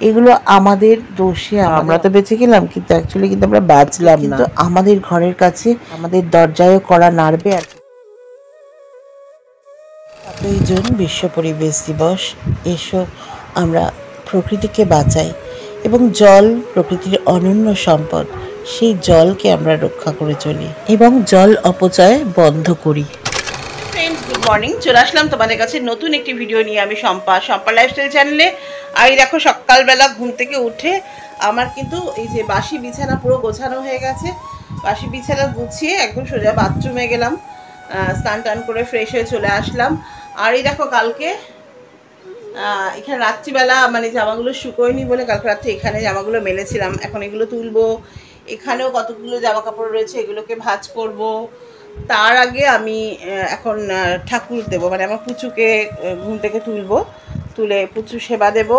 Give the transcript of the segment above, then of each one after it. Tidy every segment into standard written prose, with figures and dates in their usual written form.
এগুলো আমাদের দোষে আমরা তো বেঁচে গেলাম, কিন্তু অ্যাকচুয়ালি কিন্তু আমরা বাঁচলাম না। কিন্তু আমাদের ঘরের কাছে আমাদের দরজায়ও করা নাড়বে। আর 7ই জুন বিশ্ব পরিবেশ দিবস। এসো আমরা প্রকৃতিকে বাঁচাই এবং জল প্রকৃতির অনন্য সম্পদ, সেই জলকে আমরা রক্ষা করে চলি এবং জল অপচয় বন্ধ করি। Friends, good morning. চলে আসলাম তোমাদের কাছে নতুন একটি ভিডিও নিয়ে। আমি শম্পা লাইফস্টাইল চ্যানেলে। আর এই দেখো, সকালবেলা ঘুম থেকে উঠে আমার কিন্তু এই যে বাসি বিছানা পুরো গোছানো হয়ে গেছে। বাসি বিছানা গুছিয়ে একদম সোজা বাথরুমে গেলাম, স্নান টান করে ফ্রেশ হয়ে চলে আসলাম। আর এই দেখো, কালকে এখানে রাত্রিবেলা মানে জামাগুলো শুকোয়নি বলে কালকে রাত্রে এখানে জামাগুলো মেলেছিলাম। এখন এগুলো তুলবো। এখানেও কতগুলো জামা কাপড় রয়েছে, এগুলোকে ভাঁজ করব। তার আগে আমি এখন ঠাকুর দেবো, মানে আমার পুচুকে ঘুম থেকে তুলবো, তুলে পুচু সেবা দেব।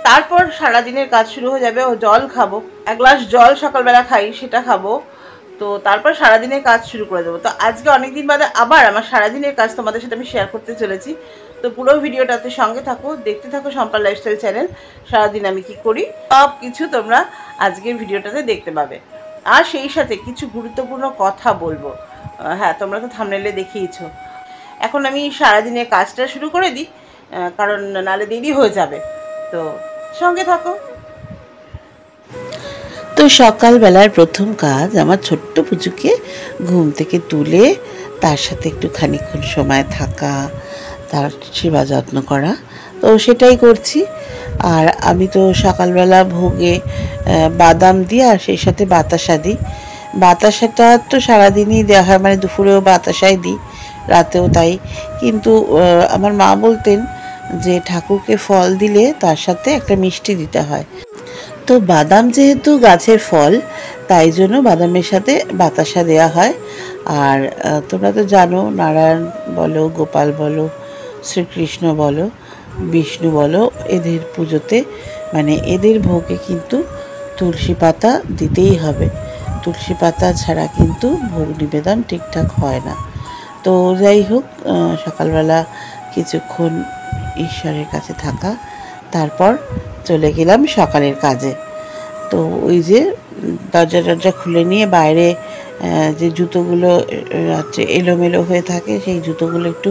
তারপর সারাদিনের কাজ শুরু হয়ে যাবে। ও জল খাবো, 1 গ্লাস জল সকালবেলা খাই, সেটা খাবো। তো তারপর সারাদিনের কাজ শুরু করে দেবো। তো আজকে অনেকদিন বাদে আবার আমার সারাদিনের কাজ তোমাদের সাথে আমি শেয়ার করতে চলেছি। তো পুরো ভিডিওটাতে সঙ্গে থাকো, দেখতে থাকো শম্পা লাইফস্টাইল চ্যানেল। সারাদিন আমি কি করি সব কিছু তোমরা আজকের ভিডিওটাতে দেখতে পাবে। আর সেই সাথে কিছু গুরুত্বপূর্ণ কথা বলবো। হ্যাঁ, তোমরা তো থাম্বনেলে দেখিয়েছো। এখন আমি সারাদিনের কাজটা শুরু করে দিই, কারণ নালে দেরি হয়ে যাবে। তো সঙ্গে থাকো। তো সকালবেলার প্রথম কাজ আমার ছোট্ট পুচুকে ঘুম থেকে তুলে তার সাথে একটু খানিকক্ষণ সময় থাকা, তার সেবা যত্ন করা। তো সেটাই করছি। আর আমি তো সকালবেলা ভোগে বাদাম দিই, আর সেই সাথে বাতাসা দিই। বাতাসাটা তো সারাদিনই দেওয়া হয়, মানে দুপুরেও বাতাসাই দিই, রাতেও তাই। কিন্তু আমার মা বলতেন যে ঠাকুরকে ফল দিলে তার সাথে একটা মিষ্টি দিতে হয়। তো বাদাম যেহেতু গাছের ফল, তাই জন্য বাদামের সাথে বাতাসা দেওয়া হয়। আর তোমরা তো জানো, নারায়ণ বলো, গোপাল বলো, শ্রীকৃষ্ণ বলো, বিষ্ণু বলো, এদের পুজোতে মানে এদের ভোগে কিন্তু তুলসী পাতা দিতেই হবে। তুলসী পাতা ছাড়া কিন্তু ভোগ নিবেদন ঠিকঠাক হয় না। তো যাই হোক, সকালবেলা কিছুক্ষণ ঈশ্বরের কাছে থাকা, তারপর চলে গেলাম সকালের কাজে। তো ওই যে দরজা খুলে নিয়ে বাইরে যে জুতোগুলো রাত্রে এলোমেলো হয়ে থাকে, সেই জুতোগুলো একটু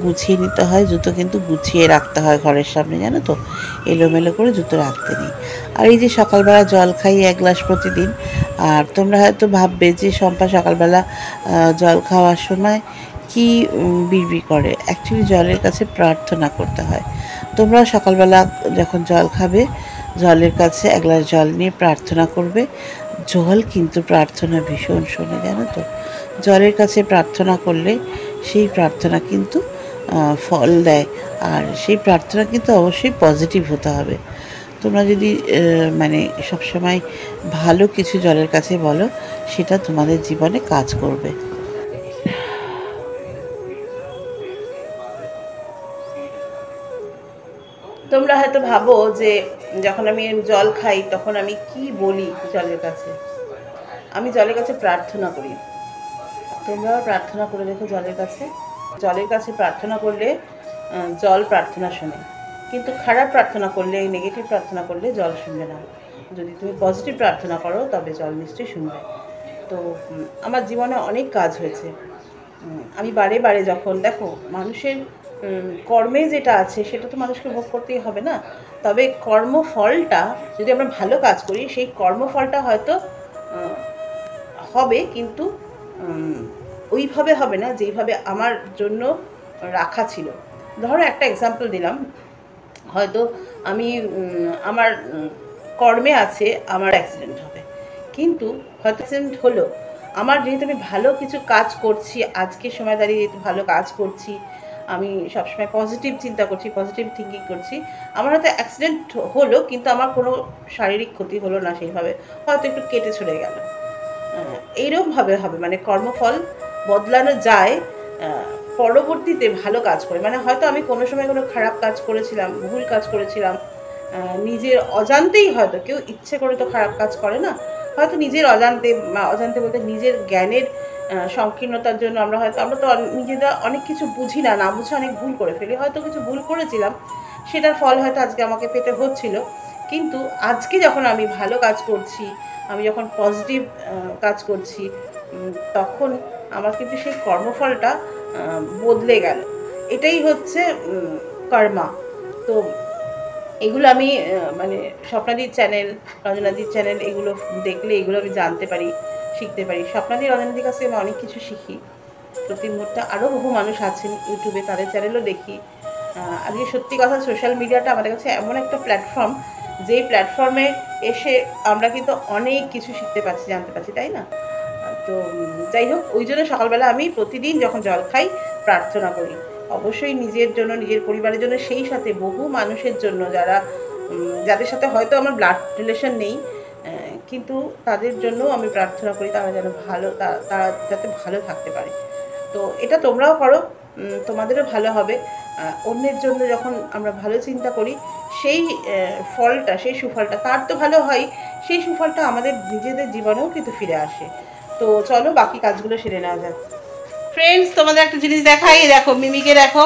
গুছিয়ে নিতে হয়। জুতো কিন্তু গুছিয়ে রাখতে হয় ঘরের সামনে, জানো তো, এলোমেলো করে জুতো রাখতে নেই। আর এই যে সকালবেলা জল খাই 1 গ্লাস প্রতিদিন। আর তোমরা হয়তো ভাববে যে শম্পা সকালবেলা জল খাওয়ার সময় কি বিড়বিড় করে। অ্যাকচুয়ালি জলের কাছে প্রার্থনা করতে হয়। তোমরা সকালবেলা যখন জল খাবে, জলের কাছে 1 গ্লাস জল নিয়ে প্রার্থনা করবে। জল কিন্তু প্রার্থনা ভীষণ শোনে, জানো তো। জলের কাছে প্রার্থনা করলে সেই প্রার্থনা কিন্তু ফল দেয়। আর সেই প্রার্থনা কিন্তু অবশ্যই পজিটিভ হতে হবে। তোমরা যদি মানে সবসময় ভালো কিছু জলের কাছে বলো, সেটা তোমাদের জীবনে কাজ করবে। তোমরা হয়তো ভাবো যে যখন আমি জল খাই তখন আমি কি বলি জলের কাছে। আমি জলের কাছে প্রার্থনা করি। তোমরাও প্রার্থনা করে দেখো জলের কাছে। জলের কাছে প্রার্থনা করলে জল প্রার্থনা শোনে। কিন্তু খারাপ প্রার্থনা করলে, নেগেটিভ প্রার্থনা করলে জল শুনবে না। যদি তুমি পজিটিভ প্রার্থনা করো তবে জল নিশ্চয়ই শুনবে। তো আমার জীবনে অনেক কাজ হয়েছে। আমি বারে বারে যখন দেখো, মানুষের কর্মে যেটা আছে সেটা তো মানুষকে ভোগ করতেই হবে না। তবে কর্মফলটা যদি আমরা ভালো কাজ করি, সেই কর্মফলটা হয়তো হবে, কিন্তু ওইভাবে হবে না যেইভাবে আমার জন্য রাখা ছিল। ধরো একটা এক্সাম্পল দিলাম, হয়তো আমি আমার কর্মে আছে আমার অ্যাক্সিডেন্ট হবে, কিন্তু হয়তো অ্যাক্সিডেন্ট হলো, আমার যেহেতু আমি ভালো কিছু কাজ করছি, আজকের সময় দাঁড়িয়ে যেহেতু ভালো কাজ করছি, আমি সবসময় পজিটিভ চিন্তা করছি, পজিটিভ থিঙ্কিং করছি, আমার হয়তো অ্যাক্সিডেন্ট হলো কিন্তু আমার কোনো শারীরিক ক্ষতি হলো না সেইভাবে, হয়তো একটু কেটে ছড়ে গেল। এইরকমভাবে হবে, মানে কর্মফল বদলানো যায় পরবর্তীতে ভালো কাজ করে। মানে হয়তো আমি কোনো সময় কোনো খারাপ কাজ করেছিলাম, ভুল কাজ করেছিলাম, নিজের অজান্তেই, হয়তো কেউ ইচ্ছে করে তো খারাপ কাজ করে না, হয়তো নিজের অজান্তে বলতে নিজের জ্ঞানের সংকীর্ণতার জন্য আমরা তো নিজেরা অনেক কিছু বুঝি না, না বুঝে অনেক ভুল করে ফেলি। হয়তো কিছু ভুল করেছিলাম, সেটার ফল হয়তো আজকে আমাকে পেতে হচ্ছিল, কিন্তু আজকে যখন আমি ভালো কাজ করছি, আমি যখন পজিটিভ কাজ করছি, তখন আমার কিন্তু সেই কর্মফলটা বদলে গেল। এটাই হচ্ছে কর্মা। তো এগুলো আমি মানে স্বপ্নাদির চ্যানেল, রঞ্জনাদির চ্যানেল, এগুলো দেখলে এগুলো আমি জানতে পারি, শিখতে পারি। স্বপ্নাদি, রঞ্জনাদির কাছে আমি অনেক কিছু শিখি প্রতি মুহূর্তে। আরও বহু মানুষ আছেন ইউটিউবে, তাদের চ্যানেলও দেখি। আজকে সত্যি কথা, সোশ্যাল মিডিয়াটা আমাদের কাছে এমন একটা প্ল্যাটফর্ম, যেই প্ল্যাটফর্মে এসে আমরা কিন্তু অনেক কিছু শিখতে পারছি, জানতে পারছি, তাই না? তো যাই হোক, ওই জন্য সকালবেলা আমি প্রতিদিন যখন জল খাই প্রার্থনা করি, অবশ্যই নিজের জন্য, নিজের পরিবারের জন্য, সেই সাথে বহু মানুষের জন্য যাদের সাথে হয়তো আমার ব্লাড রিলেশন নেই, কিন্তু তাদের জন্য আমি প্রার্থনা করি, তারা যেন তারা যাতে ভালো থাকতে পারে। তো এটা তোমরাও করো, তোমাদেরও ভালো হবে। অন্যের জন্য যখন আমরা ভালো চিন্তা করি, সেই ফলটা, সেই সুফলটা তার তো ভালো হয়, সেই সুফলটা আমাদের নিজেদের জীবনেও কিন্তু ফিরে আসে। তো চলো বাকি কাজগুলো সেরে নেওয়া যাক। ফ্রেন্ডস, তোমাদের একটা জিনিস দেখাই। দেখো, মিমিকে দেখো,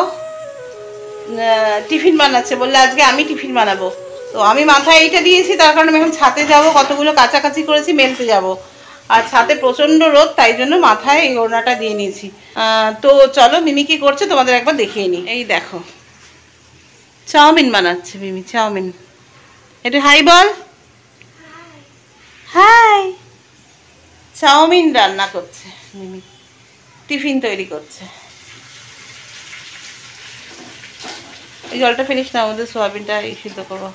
টিফিন বানাচ্ছে। বললে আজকে আমি টিফিন বানাবো। তো আমি মাথায় এইটা দিয়েছি, তার কারণে আমি এখন ছাদে যাবো, কতগুলো কাছাকাছি করেছি মেলতে যাব। আর ছাদে প্রচণ্ড রোদ, তাই জন্য মাথায় এই ওড়নাটা দিয়ে নিয়েছি। তো চলো, মিমি কি করছে তোমাদের একবার দেখিয়ে নিই। এই দেখো, চাউমিন বানাচ্ছে মিমি, চাউমিন। এটা হাই বল, হাই। চাউমিন রান্না করছে মিমি, টিফিন তৈরি করছে। এই জলটা ফেলিস না, আমাদের সোয়াবিনটা সিদ্ধ করবো।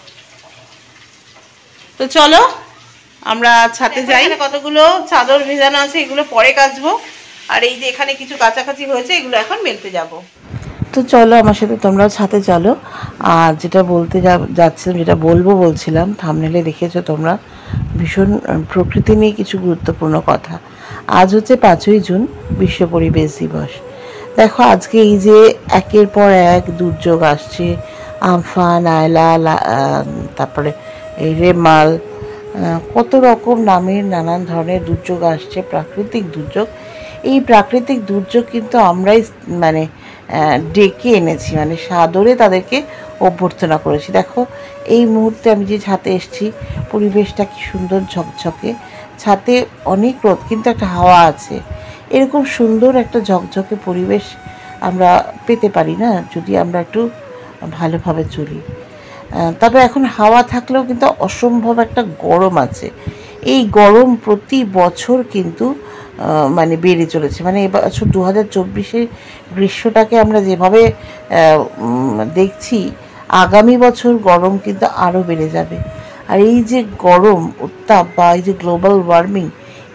তো চলো আমরা ছাদে যাই। কতগুলো চাদর ভেজানো আছে, এগুলো পরে কাচবো। আর এই যে এখানে কিছু কাছাকাছি হয়েছে, এগুলো এখন মেলতে যাব। তো চলো আমার সাথে তোমরাও ছাদে চলো। আর যেটা বলতে যাচ্ছিলাম, যেটা বলছিলাম, থাম্বনেলে দেখেছো তোমরা, ভীষণ প্রকৃতি নিয়ে কিছু গুরুত্বপূর্ণ কথা। আজ হচ্ছে 5ই জুন, বিশ্ব পরিবেশ দিবস। দেখো, আজকে এই যে একের পর এক দুর্যোগ আসছে, আমফান, আয়লা, তারপরে এই রেমাল, কত রকম নামের নানান ধরনের দুর্যোগ আসছে, প্রাকৃতিক দুর্যোগ। এই প্রাকৃতিক দুর্যোগ কিন্তু আমরাই মানে ডেকে এনেছি, মানে সাদরে তাদেরকে অভ্যর্থনা করেছি। দেখো, এই মুহূর্তে আমি যে ছাদে এসেছি, পরিবেশটা কি সুন্দর ঝকঝকে। ছাদে অনেক রোদ, কিন্তু একটা হাওয়া আছে। এরকম সুন্দর একটা ঝকঝকে পরিবেশ আমরা পেতে পারি না, যদি আমরা একটু ভালোভাবে চলি। তবে এখন হাওয়া থাকলেও কিন্তু অসম্ভব একটা গরম আছে। এই গরম প্রতি বছর কিন্তু মানে বেড়ে চলেছে। মানে এবছর 2024-এর গ্রীষ্মটাকে আমরা যেভাবে দেখছি, আগামী বছর গরম কিন্তু আরও বেড়ে যাবে। আর এই যে গরম, উত্তাপ বা এই যে গ্লোবাল ওয়ার্মিং,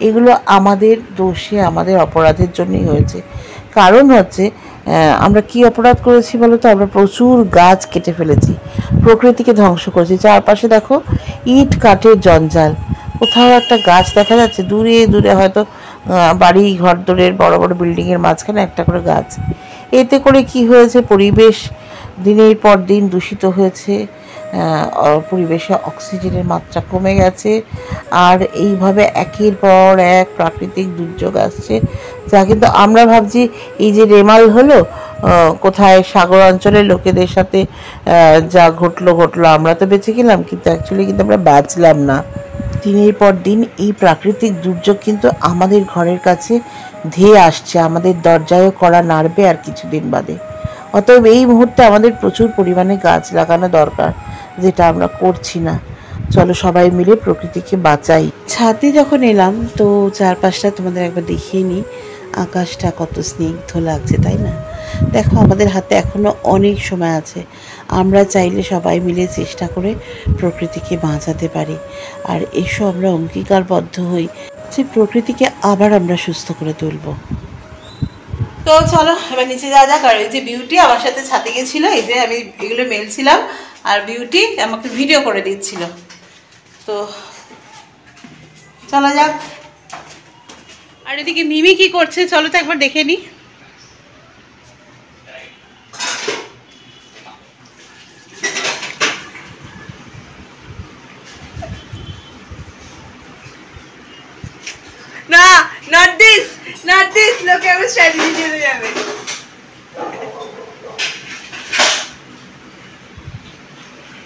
এগুলো আমাদের দোষে, আমাদের অপরাধের জন্যই হয়েছে। কারণ হচ্ছে, আমরা কি অপরাধ করেছি বলো তো? আমরা প্রচুর গাছ কেটে ফেলেছি, প্রকৃতিকে ধ্বংস করেছি। চারপাশে দেখো, ইট কাঠের জঞ্জাল, কোথাও একটা গাছ দেখা যাচ্ছে? দূরে দূরে হয়তো বাড়ি ঘরদোরের বড় বড় বিল্ডিংয়ের মাঝখানে একটা করে গাছ। এতে করে কি হয়েছে? পরিবেশ দিনের পর দিন দূষিত হয়েছে, পরিবেশে অক্সিজেনের মাত্রা কমে গেছে। আর এইভাবে একের পর এক প্রাকৃতিক দুর্যোগ আসছে, যা কিন্তু আমরা ভাবছি এই যে রেমাল হলো, কোথায় সাগর অঞ্চলের লোকেদের সাথে যা ঘটলো, আমরা তো বেঁচে গেলাম, কিন্তু অ্যাকচুয়ালি কিন্তু আমরা বাঁচলাম না। দিনের পর দিন এই প্রাকৃতিক দুর্যোগ কিন্তু আমাদের ঘরের কাছে ধেয়ে আসছে, আমাদের দরজায়ও কড়া নাড়বে আর কিছুদিন বাদে। অতএব এই মুহূর্তে আমাদের প্রচুর পরিমাণে গাছ লাগানো দরকার, যেটা আমরা করছি না। চলো সবাই মিলে প্রকৃতিকে বাঁচাই। ছাদে যখন এলাম, তো চারপাশটা তোমাদের একবার দেখিয়ে নিই। আকাশটা কত স্নিগ্ধ লাগছে, তাই না? দেখো, আমাদের হাতে এখনও অনেক সময় আছে। আমরা চাইলে সবাই মিলে চেষ্টা করে প্রকৃতিকে বাঁচাতে পারি। আর এসো আমরা অঙ্গীকারবদ্ধ হই যে প্রকৃতিকে আবার আমরা সুস্থ করে তুলব। তো চলো এবার নিচে যাওয়া যাক। আর এই যে বিউটি আমার সাথে ছাদে গেছিল, এই যে আমি এগুলো মেলছিলাম, আর বিউটি আমাকে ভিডিও করে দিচ্ছিল। তো চলো যাক। আর এদিকে মিমি কি করছে চলো তো একবার দেখে নিই। না, not this, look, I was trying to do it.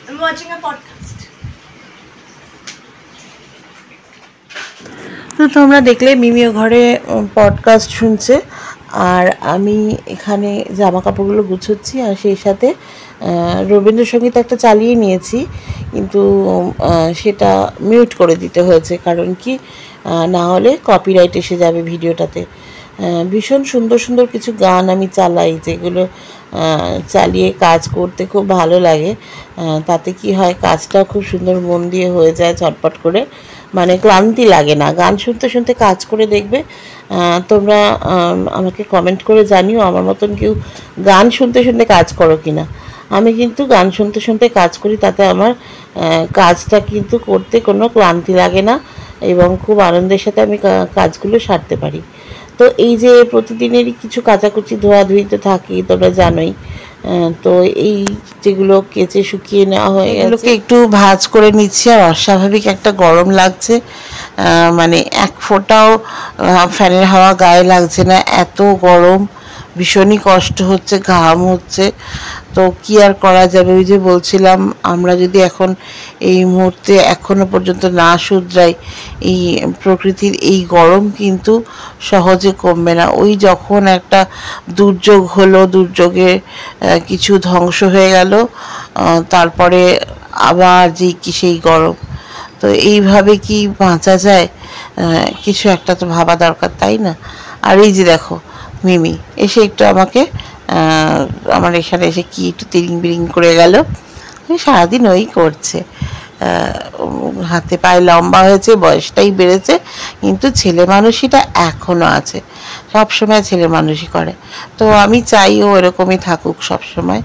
I'm watching a podcast. তো তোমরা দেখলে মিমিও ঘরে পডকাস্ট শুনছে, আর আমি এখানে জামা কাপড়গুলো গুছোচ্ছি, আর সেই সাথে রবীন্দ্রসঙ্গীত একটা চালিয়ে নিয়েছি, কিন্তু সেটা মিউট করে দিতে হয়েছে, কারণ কি না হলে কপিরাইট এসে যাবে ভিডিওটাতে। ভীষণ সুন্দর সুন্দর কিছু গান আমি চালাই, যেগুলো চালিয়ে কাজ করতে খুব ভালো লাগে। তাতে কি হয়, কাজটাও খুব সুন্দর মন দিয়ে হয়ে যায়, ঝটপট করে, মানে ক্লান্তি লাগে না। গান শুনতে শুনতে কাজ করে দেখবে। তোমরা আমাকে কমেন্ট করে জানিও আমার মতন কেউ গান শুনতে শুনতে কাজ করো কি না। আমি কিন্তু গান শুনতে শুনতে কাজ করি, তাতে আমার কাজটা কিন্তু করতে কোনো ক্লান্তি লাগে না, এবং খুব আনন্দের সাথে আমি কাজগুলো সারতে পারি। তো এই যে প্রতিদিনেরই কিছু কাচাকুচি ধোয়াধুয়িতে থাকি, তোমরা জানোই। তো এই যেগুলো কেচে শুকিয়ে নেওয়া হয়ে এগুলোকে একটু ভাঁজ করে নিচ্ছি, আর অস্বাভাবিক একটা গরম লাগছে, মানে এক ফোঁটাও ফ্যানের হাওয়া গায়ে লাগছে না, এত গরম, ভীষণই কষ্ট হচ্ছে, ঘাম হচ্ছে। তো কি আর করা যাবে, ওই যে বলছিলাম, আমরা যদি এখন এই মুহূর্তে এখনো পর্যন্ত না শুধরাই, এই প্রকৃতির এই গরম কিন্তু সহজে কমবে না। ওই যখন একটা দুর্যোগ হলো, দুর্যোগে কিছু ধ্বংস হয়ে গেল, তারপরে আবার সেই গরম। তো এইভাবে কি বাঁচা যায়? কিছু একটা তো ভাবা দরকার, তাই না? আর এই যে দেখো, মিমি এসে একটু আমাকে আমার এখানে এসে কি একটু তিরিং বিরিং করে গেল। সারাদিন ওই করছে, হাতে পায়ে লম্বা হয়েছে, বয়সটাই বেড়েছে, কিন্তু ছেলে মানুষইটা এখনও আছে, সবসময় ছেলে মানুষই করে। তো আমি চাই ও এরকমই থাকুক সবসময়,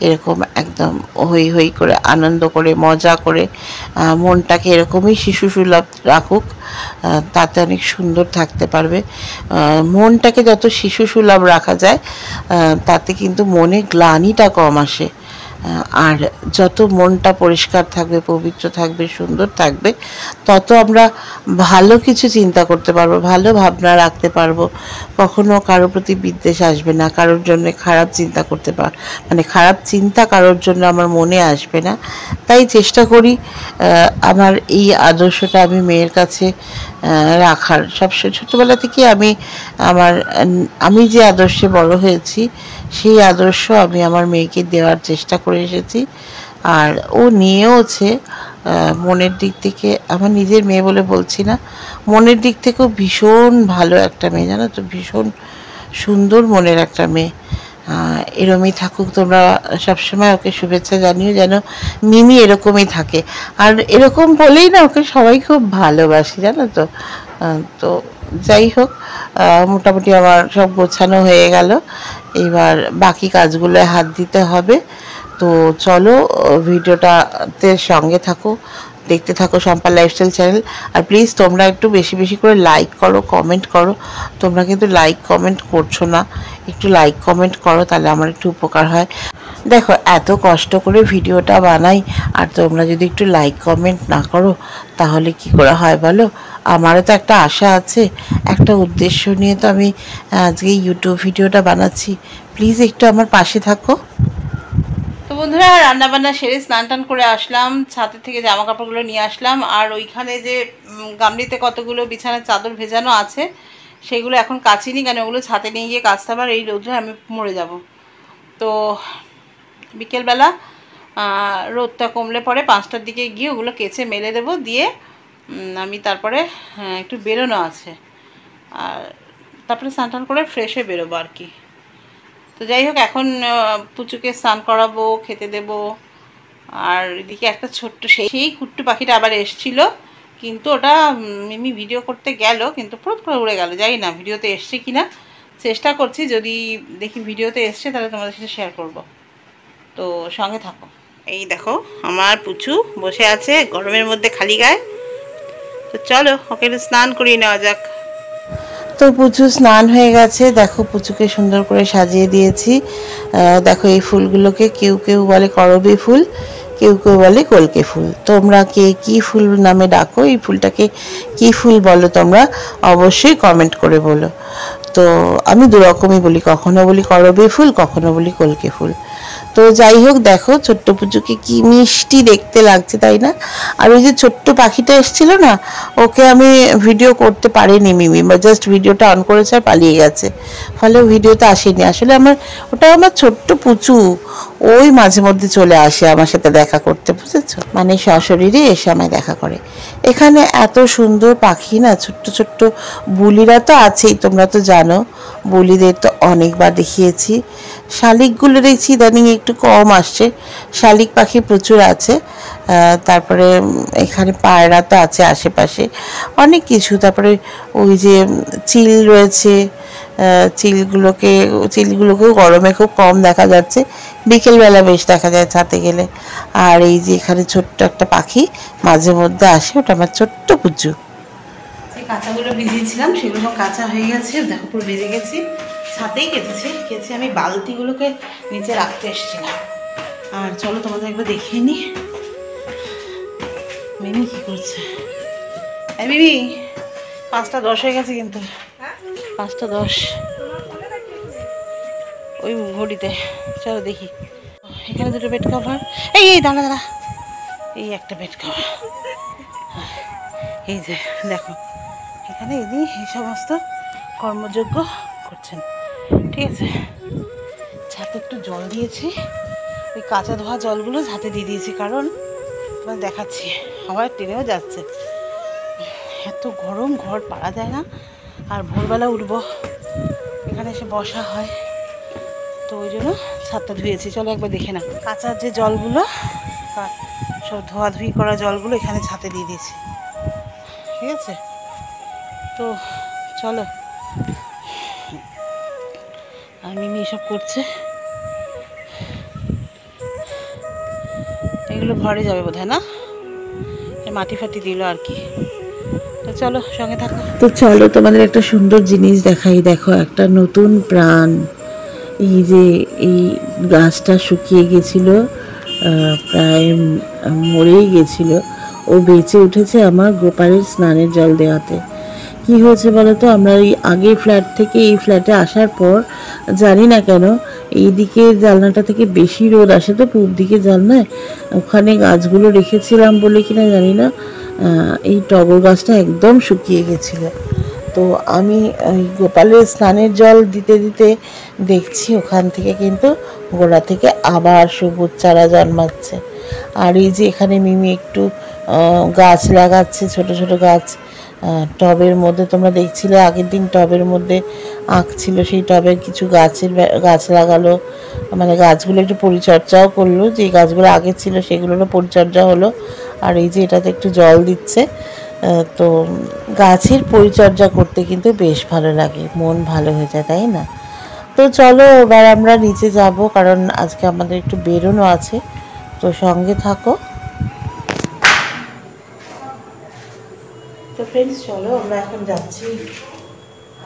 এরকম একদম হই হই করে, আনন্দ করে, মজা করে, মনটাকে এরকমই শিশুসুলভ রাখুক, তাতে অনেক সুন্দর থাকতে পারবে। মনটাকে যত শিশুসুলভ রাখা যায়, তাতে কিন্তু মনে গ্লানিটা কম আসে, আর যত মনটা পরিষ্কার থাকবে, পবিত্র থাকবে, সুন্দর থাকবে, তত আমরা ভালো কিছু চিন্তা করতে পারবো, ভালো ভাবনা রাখতে পারবো। কখনো কারোর প্রতি বিদ্বেষ আসবে না, কারোর জন্য খারাপ চিন্তা মানে খারাপ চিন্তা কারোর জন্য আমার মনে আসবে না। তাই চেষ্টা করি আমার এই আদর্শটা আমি মেয়ের কাছে রাখার। সবসময় ছোটোবেলা থেকে আমি যে আদর্শে বড় হয়েছি, সেই আদর্শ আমি আমার মেয়েকে দেওয়ার চেষ্টা করে এসেছি, আর ও নিয়েওছে। মনের দিক থেকে, আমার নিজের মেয়ে বলে বলছি না, মনের দিক থেকেও ভীষণ ভালো একটা মেয়ে, জানো তো, ভীষণ সুন্দর মনের একটা মেয়ে। এরকমই থাকুক, তোমরা সবসময় ওকে শুভেচ্ছা জানিও, যেন মিমি এরকমই থাকে। আর এরকম বলেই না ওকে সবাই খুব ভালোবাসে, জানো তো। তো যাই হোক, মোটামুটি আমার সব গোছানো হয়ে গেল, এবার বাকি কাজগুলো হাত দিতে হবে। তো চলো, ভিডিওটাতে সঙ্গে থাকো, দেখতে থাকো শম্পা লাইফস্টাইল চ্যানেল। আর প্লিজ তোমরা একটু বেশি বেশি করে লাইক করো, কমেন্ট করো। তোমরা কিন্তু লাইক কমেন্ট করছো না, একটু লাইক কমেন্ট করো, তাহলে আমার একটু উপকার হয়। দেখো, এত কষ্ট করে ভিডিওটা বানাই, আর তোমরা যদি একটু লাইক কমেন্ট না করো, তাহলে কি করে হয় বলো? আমারও তো একটা আশা আছে, একটা উদ্দেশ্য নিয়ে তো আমি আজকে ইউটিউব ভিডিওটা বানাচ্ছি। প্লিজ একটু আমার পাশে থাকো। তো বন্ধুরা, রান্নাবান্না সেরে স্নান টান করে আসলাম, ছাদের থেকে জামা কাপড়গুলো নিয়ে আসলাম, আর ওইখানে যে গামলিতে কতগুলো বিছানার চাদর ভেজানো আছে, সেগুলো এখন কাচিনি, কেন ওগুলো ছাদে নিয়ে গিয়ে কাচতে আবার এই রোদে আমি মরে যাব। তো বিকেলবেলা রোদটা কমলে পরে 5টার দিকে গিয়ে ওগুলো কেচে মেলে দেবো, দিয়ে আমি তারপরে একটু বেরোনো আছে, আর তারপরে স্নান টান করে ফ্রেশ হয়ে বেরোবো আর কি। তো যাই হোক, এখন পুচুকে স্নান করাবো, খেতে দেব। আর এদিকে একটা ছোট্ট সেই কুট্টু পাখিটা আবার এসছিল, কিন্তু ওটা মিমি ভিডিও করতে গেল, কিন্তু পুরো করে উড়ে গেল। জানি না ভিডিওতে এসছে কিনা, চেষ্টা করছি, যদি দেখি ভিডিওতে এসছে তাহলে তোমাদের সাথে শেয়ার করব। তো সঙ্গে থাকো। এই দেখো, আমার পুচু বসে আছে গরমের মধ্যে খালি গায়ে। তো চলো, ওকে একটু স্নান করিয়ে নেওয়া যাক। তো পুচু স্নান হয়ে গেছে, দেখো পুচুকে সুন্দর করে সাজিয়ে দিয়েছি। দেখো, এই ফুলগুলোকে কেউ কেউ বলে করবী ফুল, কেউ কেউ বলে কলকে ফুল। তোমরা কে কী ফুল নামে ডাকো, এই ফুলটাকে কী ফুল বলো, তোমরা অবশ্যই কমেন্ট করে বলো। তো আমি দুরকমই বলি, কখনো বলি করবী ফুল, কখনো বলি কলকে ফুল। তো যাই হোক, দেখো ছোট্ট পুচুকে কি মিষ্টি দেখতে লাগছে, তাই না? আর ওই যে ছোট্ট পাখিটা এসেছিল না, ওকে আমি ভিডিও করতে পারিনি, মিমি জাস্ট ভিডিওটা অন করেছে আর পালিয়ে গেছে, ফলে ভিডিওতে আসেনি। আসলে ওটা আমার ছোট্ট পুচু, ওই মাঝে মধ্যে চলে আসে আমার সাথে দেখা করতে, বুঝেছো? মানে সশরীরে এসে আমায় দেখা করে। এখানে এত সুন্দর পাখি না, ছোট্ট ছোট্ট বুলিরা তো আছেই, তোমরা তো জানো, বুলিদের তো অনেকবার দেখিয়েছি। শালিকগুলো দেখছি ইদানিং একটু কম আসছে, শালিক পাখি প্রচুর আছে। তারপরে এখানে পায়রা তো আছে আশেপাশে, অনেক কিছু। তারপরে ওই যে চিল রয়েছে, চিলগুলোকেও গরমে খুব কম দেখা যাচ্ছে, বিকেলবেলা বেশ দেখা যায় ছাদে গেলে। আর এই যে এখানে ছোট্ট একটা পাখি মাঝে মধ্যে আসে, ওটা আমার ছোট্ট পুচু। কাঁচাগুলো ভিজিয়েছিলাম, সেগুলো সব কাঁচা হয়ে গেছে, দেখো পুরো ভিজে গেছি, ছাদেই কেচেছি। আমি বালতিগুলোকে নিচে রাখতে এসেছিলাম। আর চলো তোমাদের একবার দেখিয়ে নি মিমি কি করছে। এই মিমি, 5:10 হয়ে গেছে কিন্তু, 5:10 ওই ঘড়িতে। চলো দেখি, এখানে দুটো বেড কভার, এই দাঁড়া, এই একটা বেড কভার, এই যে দেখো এখানে ইনি এই সমস্ত কর্মযোগ্য করছেন, ঠিক আছে। ছাদে একটু জল দিয়েছি, ওই কাঁচা ধোয়া জলগুলো ছাদে দিয়ে দিয়েছি, কারণ দেখাচ্ছি হাওয়ায় টেনেও যাচ্ছে, এত গরম, ঘর পাড়া যায় না। আর ভোরবেলা উঠবো, এখানে এসে বসা হয়, তো ওই জন্য ছাদটা ধুয়েছি। চলো একবার দেখে না, কাঁচার যে জলগুলো, সব ধোয়াধুয়ি করা জলগুলো এখানে ছাদে দিয়ে দিয়েছি, ঠিক আছে। তো চলো, আর মিমি এসব করছে, এগুলো ঘরে যাবে বোধহয় না, মাটি ফাটি দিল আর কি। তো চলো সঙ্গে থাকো। তো চলো তোমাদের একটা সুন্দর জিনিস দেখাই, দেখো একটা নতুন প্রাণ। এই যে এই গাছটা শুকিয়ে গেছিল, প্রায় মরেই গেছিল, ও বেঁচে উঠেছে আমার গোপালের স্নানের জল দেওয়াতে। কি হয়েছে বলো তো, আমরা এই আগের ফ্ল্যাট থেকে এই ফ্ল্যাটে আসার পর জানি না কেন এই দিকের জানলাটা থেকে বেশি রোদ আসে, তো পূব দিকে জানলায় ওখানে গাছগুলো রেখেছিলাম বলে কিনা জানি না, এই টগর গাছটা একদম শুকিয়ে গেছিলো। তো আমি ওই গোপালের স্নানের জল দিতে দিতে দেখছি ওখান থেকে কিন্তু গোড়া থেকে আবার সবুজ চারা জন্মাচ্ছে। আর এই যে এখানে মিমি একটু গাছ লাগাচ্ছে, ছোট ছোট গাছ টবের মধ্যে, তোমরা দেখছিলে আগের দিন টবের মধ্যে আঁকছিল, সেই টবের কিছু গাছ লাগালো, মানে গাছগুলো একটু পরিচর্যাও করলো, যে গাছগুলো আগে ছিল সেগুলোরও পরিচর্যা হলো। আর এই যে এটাতে একটু জল দিচ্ছে। তো গাছের পরিচর্যা করতে কিন্তু বেশ ভালো লাগে, মন ভালো হয়ে যায়, তাই না? তো চলো এবার আমরা নিচে যাব, কারণ আজকে আমাদের একটু বেরোনো আছে, তো সঙ্গে থাকো। তো ফ্রেন্ডস চলো আমরা এখন যাচ্ছি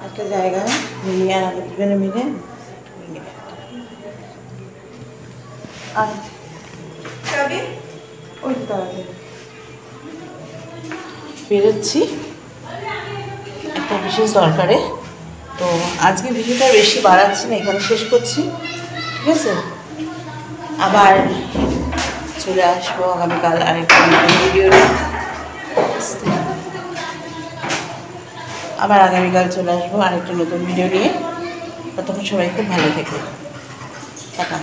একটা জায়গায়, মিলিয়ে আর হাজবেন্ডে মিলে, আর ওই বেরোচ্ছি একটা বিশেষ দরকারে। তো আজকে ভিডিওটা বেশি বাড়াচ্ছি না, এখানে শেষ করছি, ঠিক আছে। আবার চলে আসবো আগামীকাল আরেকটা ভিডিও, আবার আগামীকাল চলে আসবো আরেকটা নতুন ভিডিও নিয়ে। ততক্ষণ সবাই খুব ভালো থেকো, টাটা।